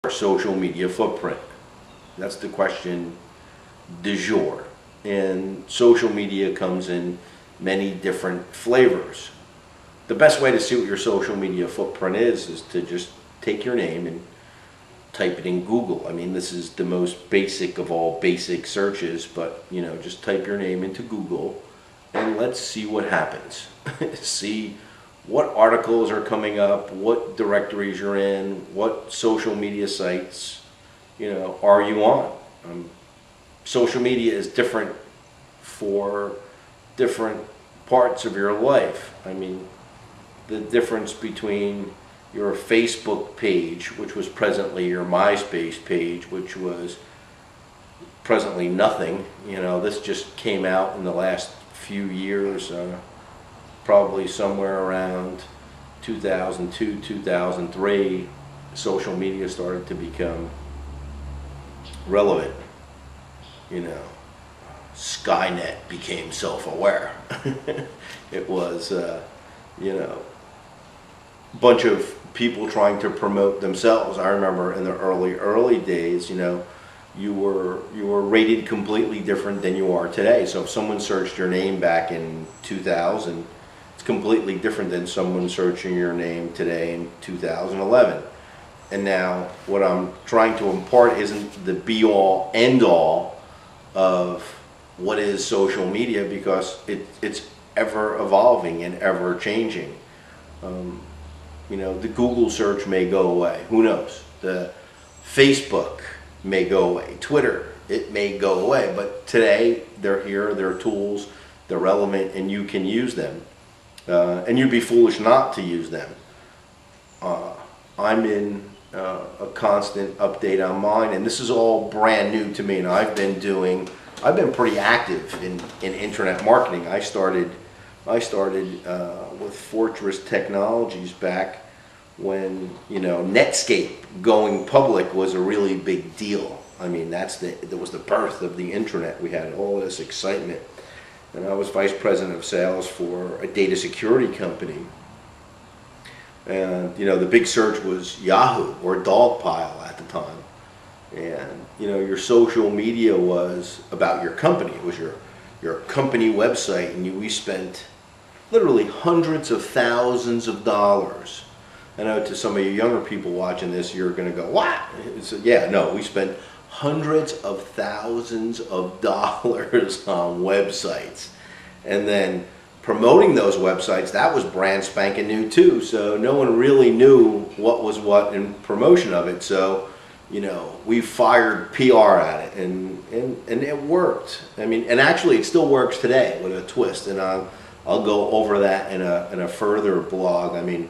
social media footprint? That's the question du jour. And social media comes in many different flavors. The best way to see what your social media footprint is to just take your name and type it in Google. I mean, this is the most basic of all basic searches, but you know, just type your name into Google and let's see what happens. See what articles are coming up, what directories you're in, what social media sites, you know, are you on. Social media is different for different parts of your life. I mean, the difference between your Facebook page, which was presently your MySpace page, which was presently nothing. You know, this just came out in the last few years, probably somewhere around 2002, 2003, social media started to become relevant. You know, Skynet became self-aware. It was, you know, a bunch of people trying to promote themselves. I remember in the early days, you know, you were rated completely different than you are today. So if someone searched your name back in 2000, it's completely different than someone searching your name today in 2011. And now what I'm trying to impart isn't the be-all, end-all of what is social media, because it's ever evolving and ever changing. You know, the Google search may go away. Who knows? The Facebook may go away. Twitter, it may go away. But today, they're here, they're tools, they're relevant, and you can use them. And you'd be foolish not to use them. I'm in a constant update on mine, and this is all brand new to me. And I've been pretty active in internet marketing. I started with Fortress Technologies back when, you know, Netscape going public was a really big deal. I mean, that was the birth of the internet. We had all this excitement. And I was vice president of sales for a data security company. And, you know, the big search was Yahoo or Dogpile at the time. And, you know, your social media was about your company. It was your company website, and we spent literally hundreds of thousands of dollars. I know to some of you younger people watching this, you're going to go, what? Yeah, no, we spent hundreds of thousands of dollars on websites. And then promoting those websites, that was brand spanking new too. So no one really knew what was what in promotion of it. So, you know, we fired PR at it, and it worked. I mean, and actually it still works today with a twist, and I'll go over that in a further blog. I mean,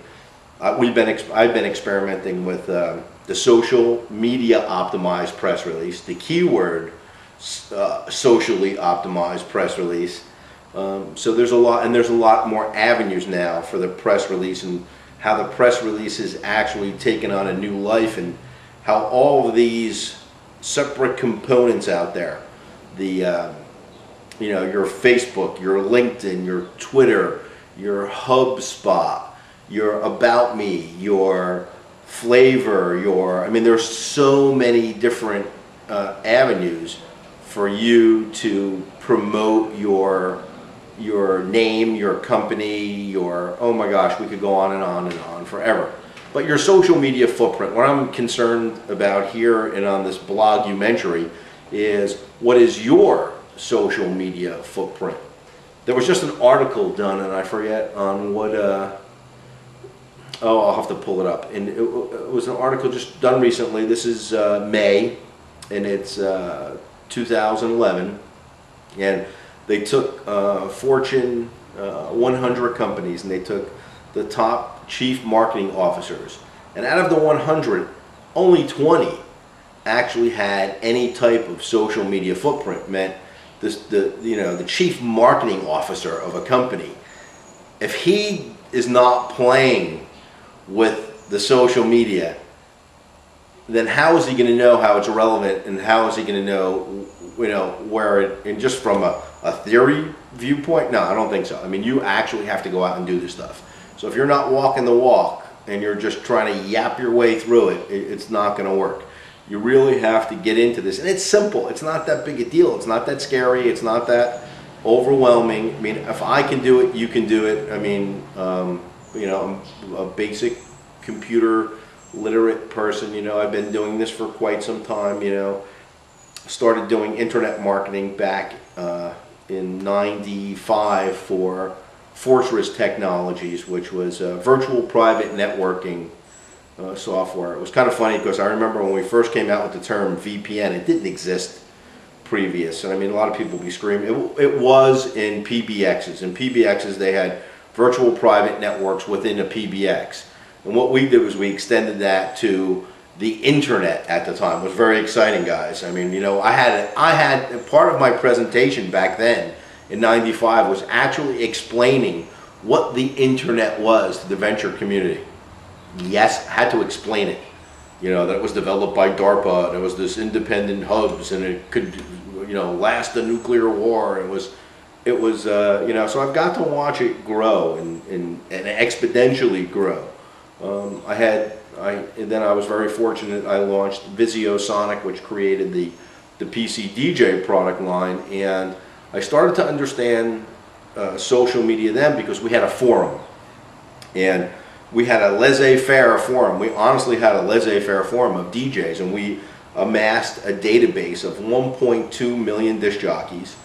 I've been experimenting with the social media optimized press release, the keyword socially optimized press release. So there's a lot more avenues now for the press release, and how the press release is actually taken on a new life, and how all of these separate components out there, the you know, your Facebook, your LinkedIn, your Twitter, your HubSpot, your About Me, your Flavor, I mean, there's so many different avenues for you to promote your name, your company, oh my gosh, we could go on and on and on forever. But your social media footprint, what I'm concerned about here and on this Blog-U-Mentary is, what is your social media footprint? There was just an article done, and I forget on what, I'll have to pull it up. And it was an article just done recently. This is May, and it's 2011. And they took Fortune 100 companies, and they took the top chief marketing officers. And out of the 100, only 20 actually had any type of social media footprint. Meant the chief marketing officer of a company, if he is not playing with the social media, then how is he going to know how it's relevant, and how is he going to know, where it, and just from a theory viewpoint? No, I don't think so. I mean, you actually have to go out and do this stuff. So if you're not walking the walk and you're just trying to yap your way through it, it's not going to work. You really have to get into this, and it's simple. It's not that big a deal. It's not that scary. It's not that overwhelming. I mean, if I can do it, you can do it. I mean, you know, I'm a basic computer literate person. You know, I've been doing this for quite some time. You know, started doing internet marketing back in '95 for Fortress Technologies, which was virtual private networking software. It was kind of funny because I remember when we first came out with the term VPN, it didn't exist previous. And I mean, a lot of people be screaming. It was in PBXs. In PBXs, they had virtual private networks within a PBX. And what we did was we extended that to the internet at the time. It was very exciting, guys. I mean, you know, I had part of my presentation back then in '95 was actually explaining what the internet was to the venture community. Yes, I had to explain it. You know, that it was developed by DARPA, and it was this independent hubs, and it could, you know, last a nuclear war. It was, you know, so I've got to watch it grow and exponentially grow. And then I was very fortunate. I launched VisioSonic, which created the PC DJ product line, and I started to understand social media then because we had a forum, and we had a laissez-faire forum. We honestly had a laissez-faire forum of DJs, and we amassed a database of 1.2 million disc jockeys,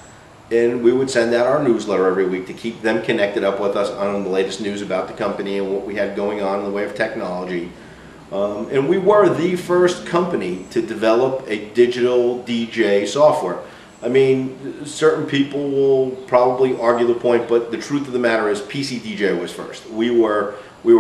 and we would send out our newsletter every week to keep them connected up with us on the latest news about the company and what we had going on in the way of technology. And we were the first company to develop a digital DJ software. I mean, certain people will probably argue the point, but the truth of the matter is PC DJ was first. We were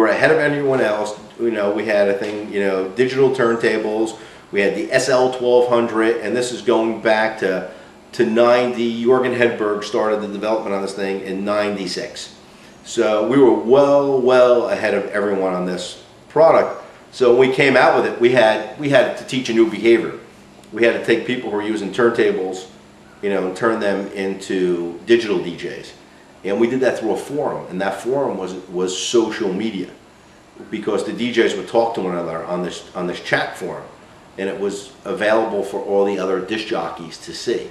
ahead of anyone else. You know, we had a thing, you know, digital turntables. We had the SL1200, and this is going back to 90. Jorgen Hedberg started the development on this thing in '96. So we were well ahead of everyone on this product. So when we came out with it, we had to teach a new behavior. We had to take people who were using turntables, you know, and turn them into digital DJs. And we did that through a forum, and that forum was social media, because the DJs would talk to one another on this chat forum, and it was available for all the other disc jockeys to see.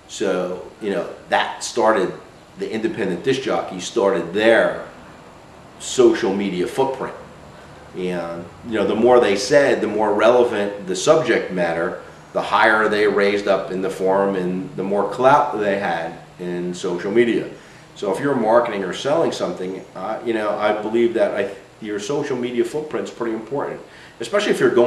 So, you know, that started, the independent disc jockeys started their social media footprint. And, you know, the more they said, the more relevant the subject matter, the higher they raised up in the forum, and the more clout they had in social media. So if you're marketing or selling something, you know, I believe that your social media footprint is pretty important, especially if you're going